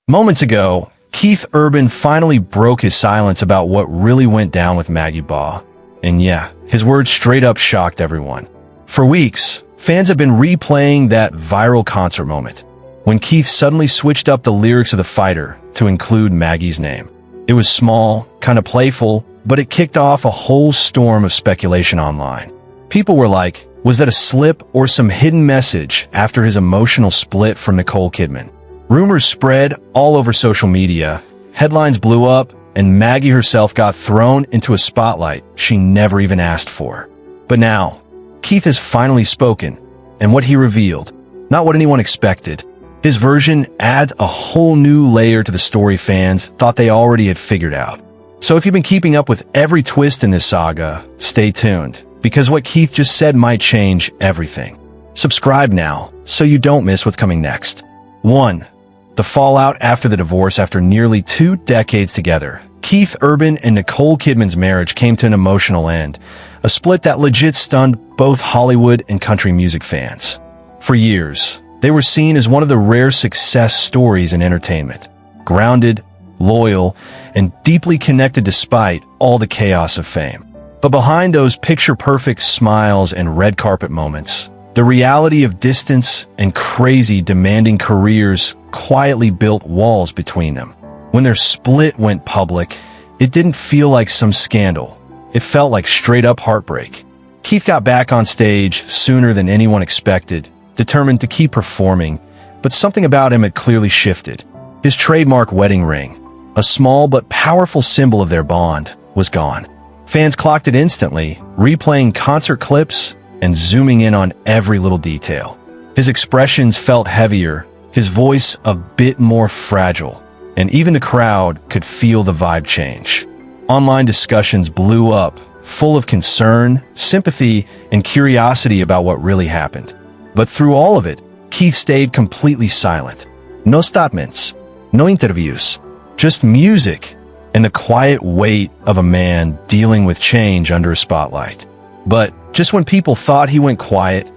Moments ago, Keith Urban finally broke his silence about what really went down with Maggie Baugh. And yeah, his words straight up shocked everyone. For weeks, fans have been replaying that viral concert moment, when Keith suddenly switched up the lyrics of The Fighter to include Maggie's name. It was small, kind of playful, but it kicked off a whole storm of speculation online. People were like, was that a slip or some hidden message after his emotional split from Nicole Kidman? Rumors spread all over social media, headlines blew up, and Maggie herself got thrown into a spotlight she never even asked for. But now, Keith has finally spoken, and what he revealed, not what anyone expected. His version adds a whole new layer to the story fans thought they already had figured out. So if you've been keeping up with every twist in this saga, stay tuned, because what Keith just said might change everything. Subscribe now, so you don't miss what's coming next. 1. The fallout after the divorce. After nearly 2 decades together, Keith Urban and Nicole Kidman's marriage came to an emotional end, a split that legit stunned both Hollywood and country music fans. For years, they were seen as one of the rare success stories in entertainment. Grounded, loyal, and deeply connected despite all the chaos of fame. But behind those picture-perfect smiles and red carpet moments, the reality of distance and crazy, demanding careers quietly built walls between them. When their split went public, it didn't feel like some scandal. It felt like straight-up heartbreak. Keith got back on stage sooner than anyone expected, determined to keep performing, but something about him had clearly shifted. His trademark wedding ring, a small but powerful symbol of their bond, was gone. Fans clocked it instantly, replaying concert clips and zooming in on every little detail. His expressions felt heavier, his voice a bit more fragile, and even the crowd could feel the vibe change. Online discussions blew up, full of concern, sympathy, and curiosity about what really happened. But through all of it, Keith stayed completely silent. No statements, no interviews, just music and the quiet weight of a man dealing with change under a spotlight. But just when people thought he went quiet,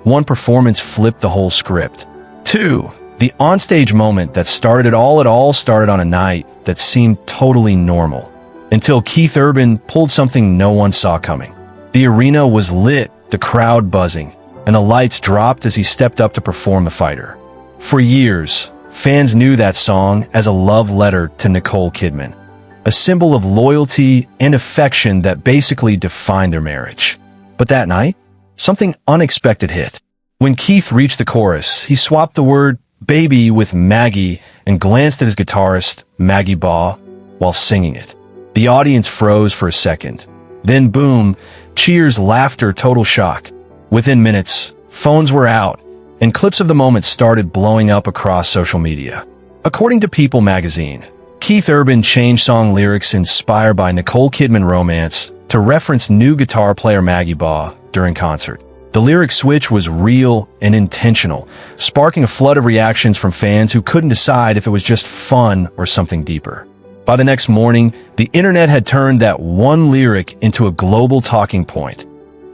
one performance flipped the whole script. 2. The onstage moment that started it all started on a night that seemed totally normal, until Keith Urban pulled something no one saw coming. The arena was lit, the crowd buzzing, and the lights dropped as he stepped up to perform The Fighter. For years, fans knew that song as a love letter to Nicole Kidman, a symbol of loyalty and affection that basically defined their marriage. But that night, something unexpected hit. When Keith reached the chorus, he swapped the word baby with Maggie and glanced at his guitarist, Maggie Baugh, while singing it. The audience froze for a second. Then boom, cheers, laughter, total shock. Within minutes, phones were out, and clips of the moment started blowing up across social media. According to People magazine, Keith Urban changed song lyrics inspired by Nicole Kidman romance to reference new guitar player Maggie Baugh during concert. The lyric switch was real and intentional, sparking a flood of reactions from fans who couldn't decide if it was just fun or something deeper. By the next morning, the internet had turned that one lyric into a global talking point,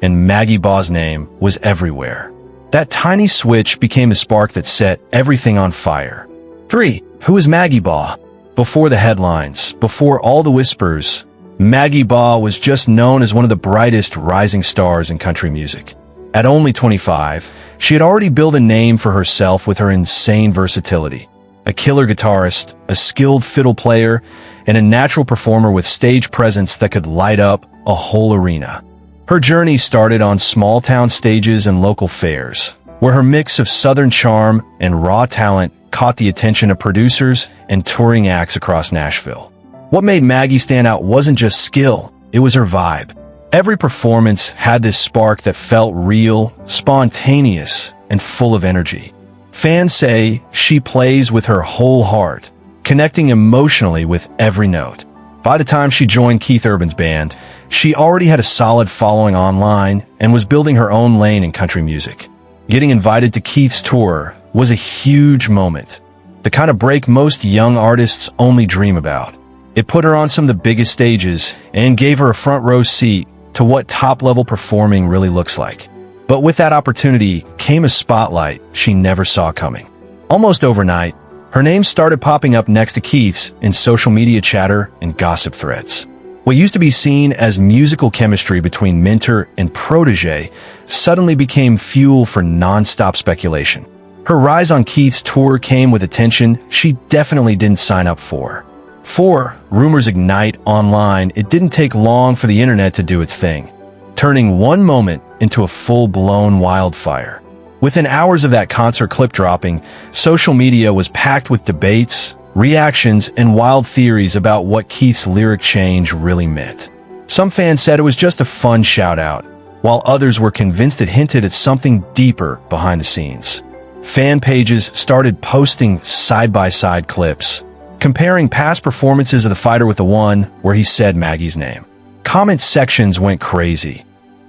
and Maggie Baugh's name was everywhere. That tiny switch became a spark that set everything on fire. 3. Who is Maggie Baugh? Before the headlines, before all the whispers, Maggie Baugh was just known as one of the brightest rising stars in country music. At only 25, she had already built a name for herself with her insane versatility. A killer guitarist, a skilled fiddle player, and a natural performer with stage presence that could light up a whole arena. Her journey started on small-town stages and local fairs, where her mix of southern charm and raw talent caught the attention of producers and touring acts across Nashville. What made Maggie stand out wasn't just skill, it was her vibe. Every performance had this spark that felt real, spontaneous, and full of energy. Fans say she plays with her whole heart, connecting emotionally with every note. By the time she joined Keith Urban's band, she already had a solid following online and was building her own lane in country music. Getting invited to Keith's tour was a huge moment, the kind of break most young artists only dream about. It put her on some of the biggest stages and gave her a front row seat to what top-level performing really looks like. But with that opportunity came a spotlight she never saw coming. Almost overnight, Her name started popping up next to Keith's in social media chatter and gossip threads. What used to be seen as musical chemistry between mentor and protege suddenly became fuel for non-stop speculation. Her rise on Keith's tour came with attention she definitely didn't sign up for. 4. Rumors ignite online. It didn't take long for the internet to do its thing, turning one moment into a full-blown wildfire. Within hours of that concert clip dropping, social media was packed with debates, reactions, and wild theories about what Keith's lyric change really meant. Some fans said it was just a fun shout-out, while others were convinced it hinted at something deeper behind the scenes. Fan pages started posting side-by-side clips, comparing past performances of the fighter with the one where he said Maggie's name. Comment sections went crazy.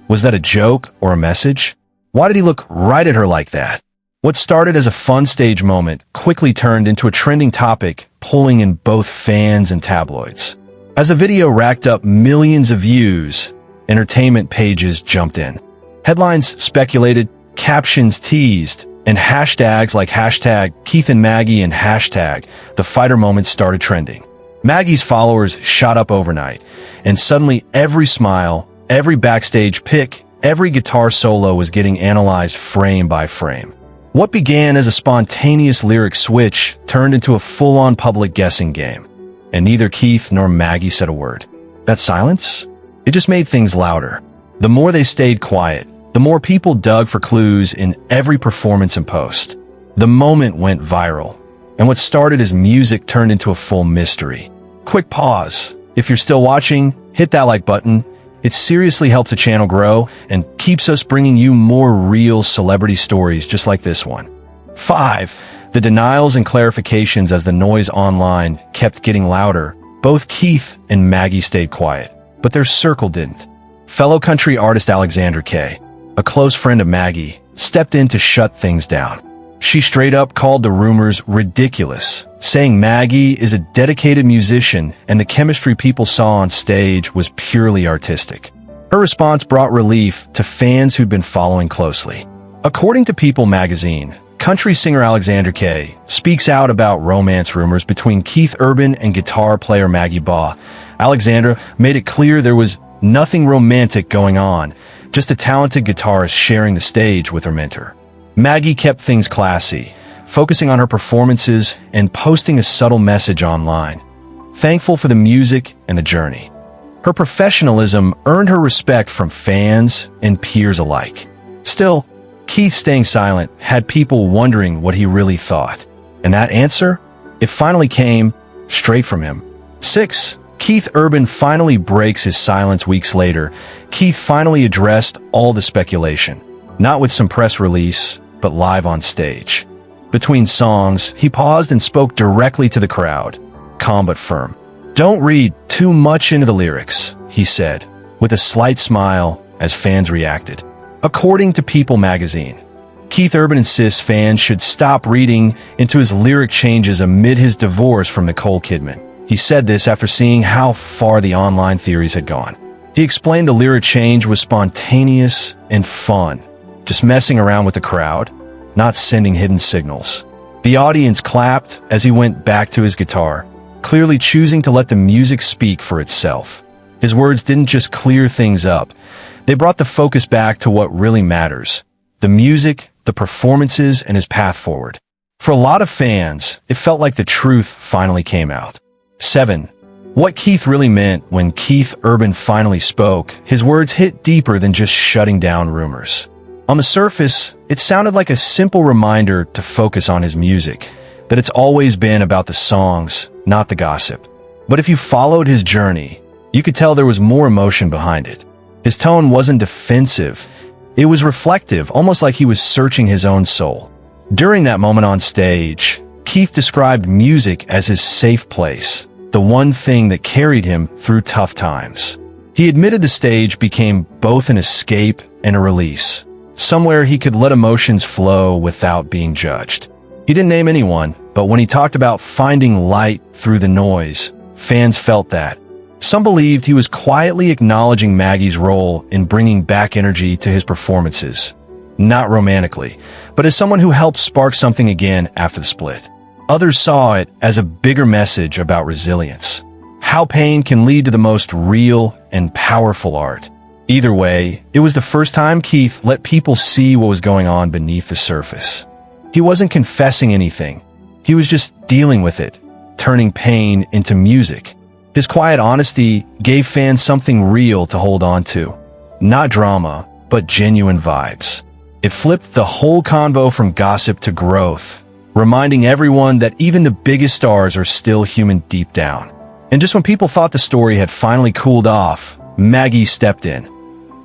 Was that a joke or a message? Why did he look right at her like that? What started as a fun stage moment quickly turned into a trending topic, pulling in both fans and tabloids. As the video racked up millions of views, entertainment pages jumped in. Headlines speculated, captions teased, and hashtags like hashtag Keith and Maggie and hashtag the fighter moment started trending. Maggie's followers shot up overnight, and suddenly every smile, every backstage pic, every guitar solo was getting analyzed frame by frame. What began as a spontaneous lyric switch turned into a full-on public guessing game, and neither Keith nor Maggie said a word. That silence? It just made things louder. The more they stayed quiet, the more people dug for clues in every performance and post. The moment went viral, and what started as music turned into a full mystery. Quick pause. If you're still watching, hit that like button. It seriously helps the channel grow and keeps us bringing you more real celebrity stories just like this one. 5. The denials and clarifications. As the noise online kept getting louder, both Keith and Maggie stayed quiet, but their circle didn't. Fellow country artist Alexandra Kay, a close friend of Maggie, stepped in to shut things down. She straight up called the rumors ridiculous, saying Maggie is a dedicated musician and the chemistry people saw on stage was purely artistic. Her response brought relief to fans who'd been following closely. According to People magazine, country singer Alexandra Kay speaks out about romance rumors between Keith Urban and guitar player Maggie Baugh. Alexandra made it clear there was nothing romantic going on, just a talented guitarist sharing the stage with her mentor. Maggie kept things classy, focusing on her performances and posting a subtle message online, thankful for the music and the journey. Her professionalism earned her respect from fans and peers alike. Still, Keith staying silent had people wondering what he really thought. And that answer? It finally came straight from him. 6. Keith Urban finally breaks his silence weeks later. Keith finally addressed all the speculation, not with some press release, but live on stage. Between songs, he paused and spoke directly to the crowd, calm but firm. "Don't read too much into the lyrics," he said, with a slight smile as fans reacted. According to People magazine, Keith Urban insists fans should stop reading into his lyric changes amid his divorce from Nicole Kidman. He said this after seeing how far the online theories had gone. He explained the lyric change was spontaneous and fun, just messing around with the crowd, not sending hidden signals. The audience clapped as he went back to his guitar, clearly choosing to let the music speak for itself. His words didn't just clear things up, they brought the focus back to what really matters: the music, the performances, and his path forward. For a lot of fans, it felt like the truth finally came out. 7. What Keith really meant. When Keith Urban finally spoke, his words hit deeper than just shutting down rumors. On the surface, it sounded like a simple reminder to focus on his music, that it's always been about the songs, not the gossip. But if you followed his journey, you could tell there was more emotion behind it. His tone wasn't defensive, it was reflective, almost like he was searching his own soul. During that moment on stage, Keith described music as his safe place, the one thing that carried him through tough times. He admitted the stage became both an escape and a release, somewhere he could let emotions flow without being judged. He didn't name anyone, but when he talked about finding light through the noise, fans felt that. Some believed he was quietly acknowledging Maggie's role in bringing back energy to his performances, not romantically, but as someone who helped spark something again after the split. Others saw it as a bigger message about resilience. How pain can lead to the most real and powerful art. Either way, it was the first time Keith let people see what was going on beneath the surface. He wasn't confessing anything. He was just dealing with it, turning pain into music. His quiet honesty gave fans something real to hold on to. Not drama, but genuine vibes. It flipped the whole convo from gossip to growth, reminding everyone that even the biggest stars are still human deep down. And just when people thought the story had finally cooled off, Maggie stepped in,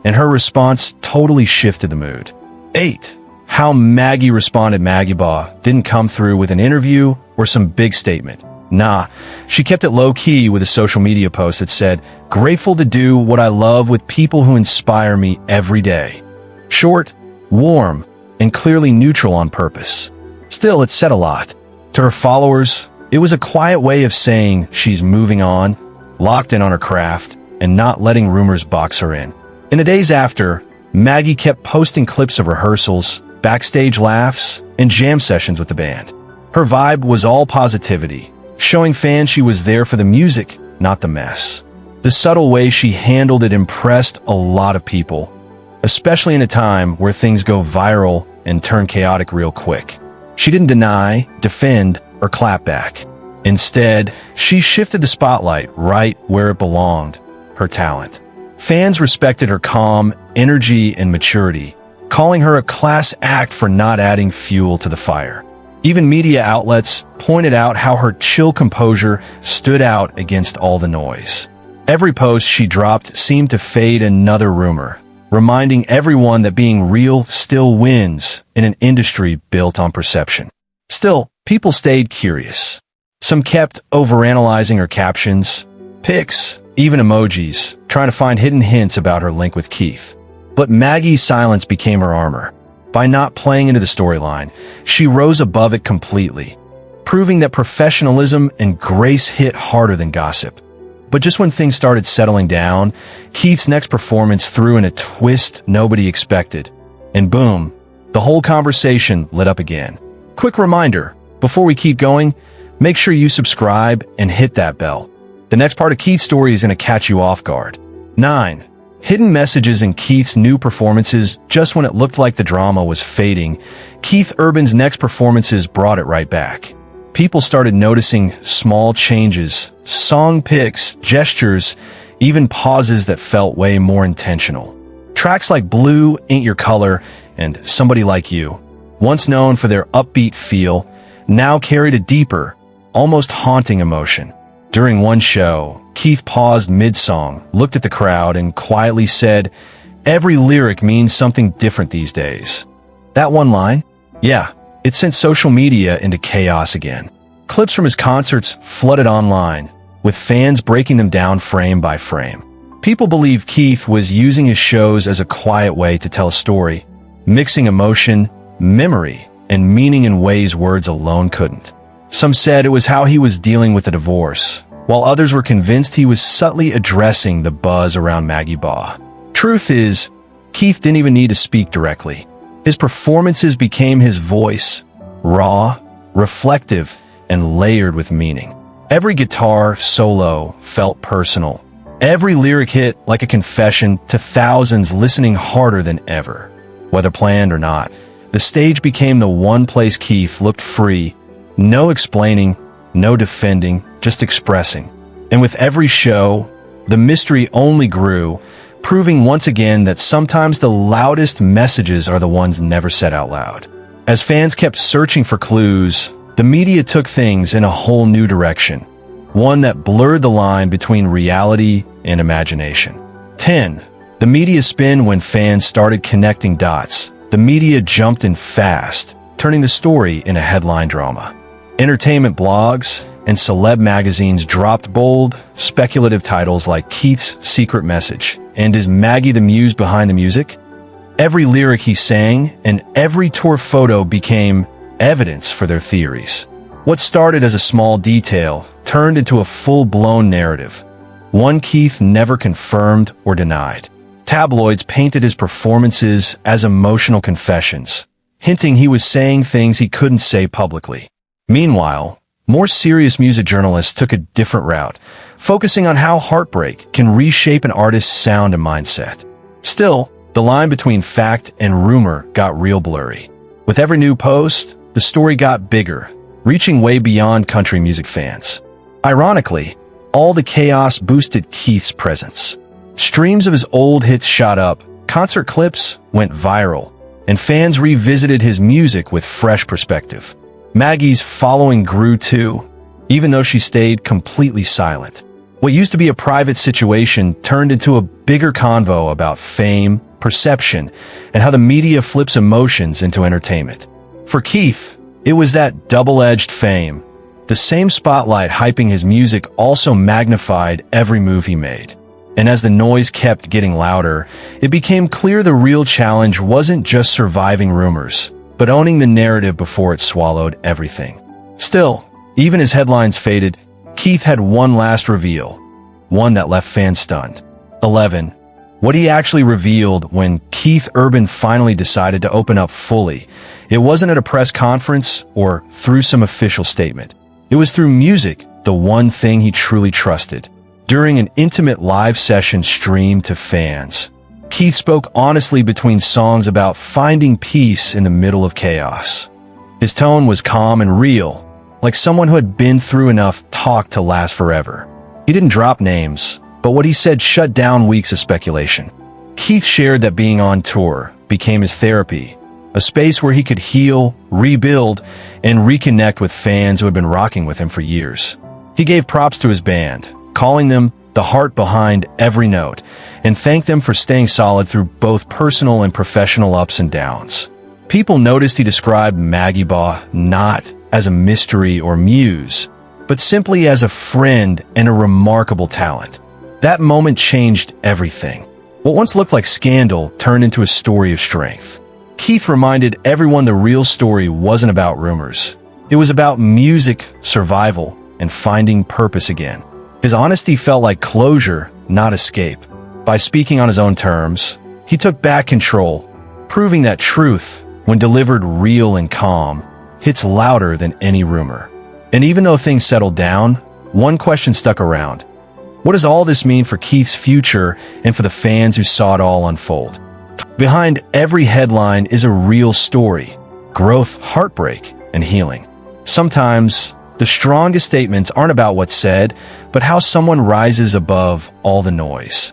and her response totally shifted the mood. 8. How Maggie responded. Maggie Baugh didn't come through with an interview or some big statement. Nah, she kept it low-key with a social media post that said, "Grateful to do what I love with people who inspire me every day." Short, warm, and clearly neutral on purpose. Still, it said a lot. To her followers, it was a quiet way of saying she's moving on, locked in on her craft, and not letting rumors box her in. In the days after, Maggie kept posting clips of rehearsals, backstage laughs, and jam sessions with the band. Her vibe was all positivity, showing fans she was there for the music, not the mess. The subtle way she handled it impressed a lot of people, especially in a time where things go viral and turn chaotic real quick. She didn't deny, defend, or clap back. Instead, she shifted the spotlight right where it belonged, her talent. Fans respected her calm, energy, and maturity, calling her a class act for not adding fuel to the fire. Even media outlets pointed out how her chill composure stood out against all the noise. Every post she dropped seemed to fade another rumor, reminding everyone that being real still wins in an industry built on perception. Still, people stayed curious. Some kept overanalyzing her captions, pics, even emojis, trying to find hidden hints about her link with Keith. But Maggie's silence became her armor. By not playing into the storyline, she rose above it completely, proving that professionalism and grace hit harder than gossip. But just when things started settling down, Keith's next performance threw in a twist nobody expected. And boom, the whole conversation lit up again. Quick reminder, before we keep going, make sure you subscribe and hit that bell. The next part of Keith's story is going to catch you off guard. 9. Hidden messages in Keith's new performances. Just when it looked like the drama was fading, Keith Urban's next performances brought it right back. People started noticing small changes, song picks, gestures, even pauses that felt way more intentional. Tracks like Blue, Ain't Your Color, and Somebody Like You, once known for their upbeat feel, now carried a deeper, almost haunting emotion. During one show, Keith paused mid-song, looked at the crowd, and quietly said, "Every lyric means something different these days." That one line? Yeah, it sent social media into chaos again. Clips from his concerts flooded online, with fans breaking them down frame by frame. People believe Keith was using his shows as a quiet way to tell a story, mixing emotion, memory, and meaning in ways words alone couldn't. Some said it was how he was dealing with a divorce, while others were convinced he was subtly addressing the buzz around Maggie Baugh. Truth is, Keith didn't even need to speak directly. His performances became his voice, raw, reflective, and layered with meaning. Every guitar solo felt personal. Every lyric hit like a confession to thousands listening harder than ever. Whether planned or not, the stage became the one place Keith looked free. No explaining, no defending, just expressing. And with every show, the mystery only grew, proving once again that sometimes the loudest messages are the ones never said out loud. As fans kept searching for clues, the media took things in a whole new direction, one that blurred the line between reality and imagination. 10. The media spin. When fans started connecting dots, the media jumped in fast, turning the story into headline drama. Entertainment blogs and celeb magazines dropped bold, speculative titles like Keith's Secret Message and Is Maggie the Muse Behind the Music? Every lyric he sang and every tour photo became evidence for their theories. What started as a small detail turned into a full-blown narrative, one Keith never confirmed or denied. Tabloids painted his performances as emotional confessions, hinting he was saying things he couldn't say publicly. Meanwhile, more serious music journalists took a different route, focusing on how heartbreak can reshape an artist's sound and mindset. Still, the line between fact and rumor got real blurry. With every new post, the story got bigger, reaching way beyond country music fans. Ironically, all the chaos boosted Keith's presence. Streams of his old hits shot up, concert clips went viral, and fans revisited his music with fresh perspective. Maggie's following grew too, even though she stayed completely silent. What used to be a private situation turned into a bigger convo about fame, perception, and how the media flips emotions into entertainment. For Keith, it was that double-edged fame. The same spotlight hyping his music also magnified every move he made. And as the noise kept getting louder, it became clear the real challenge wasn't just surviving rumors, but owning the narrative before it swallowed everything. Still, even as headlines faded, Keith had one last reveal, one that left fans stunned. 11. What he actually revealed when Keith Urban finally decided to open up fully, it wasn't at a press conference or through some official statement. It was through music, the one thing he truly trusted. During an intimate live session streamed to fans, Keith spoke honestly between songs about finding peace in the middle of chaos. His tone was calm and real, like someone who had been through enough talk to last forever. He didn't drop names, but what he said shut down weeks of speculation. Keith shared that being on tour became his therapy, a space where he could heal, rebuild, and reconnect with fans who had been rocking with him for years. He gave props to his band, calling them the heart behind every note, and thanked them for staying solid through both personal and professional ups and downs. People noticed he described Maggie Baugh not as a mystery or muse, but simply as a friend and a remarkable talent. That moment changed everything. What once looked like scandal turned into a story of strength. Keith reminded everyone the real story wasn't about rumors. It was about music, survival, and finding purpose again. His honesty felt like closure, not escape. By speaking on his own terms, he took back control, proving that truth, when delivered real and calm, hits louder than any rumor. And even though things settled down, one question stuck around. What does all this mean for Keith's future and for the fans who saw it all unfold? Behind every headline is a real story, growth, heartbreak, and healing. Sometimes, the strongest statements aren't about what's said, but how someone rises above all the noise.